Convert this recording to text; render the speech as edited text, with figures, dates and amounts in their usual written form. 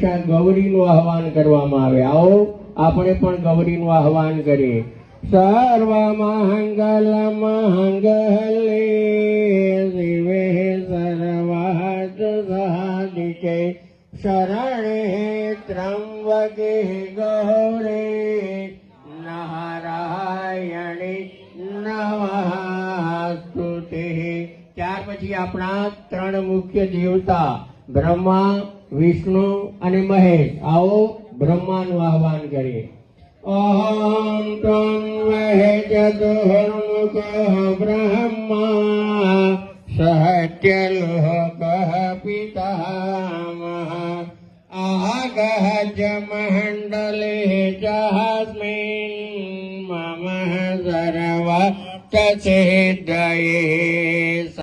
હંમેશા ગૌરીનું આહવાન કરવામાં આવે। આવો આપણે પણ ગૌરીનું આહવાન કરીએ। સર્વ મંગલ મંગલે શિવે સર્વાર્થ સાધિકે શરણે ત્રંબકે ગૌરે નારાયણી નમસ્તુતે। ત્યાર પછી આપણા ત્રણ મુખ્ય દેવતા બ્રહ્મા, વિષ્ણુ અને મહેશ। આવો બ્રહ્માનું આહવાન કરીએ। અહં ત્વં વહે ચતુર્મુખ બ્રહ્મા સત્યલોક પિતામહ આગહ મંડલે ચાસ્મિન મમ સર્વ સિદ્ધયે।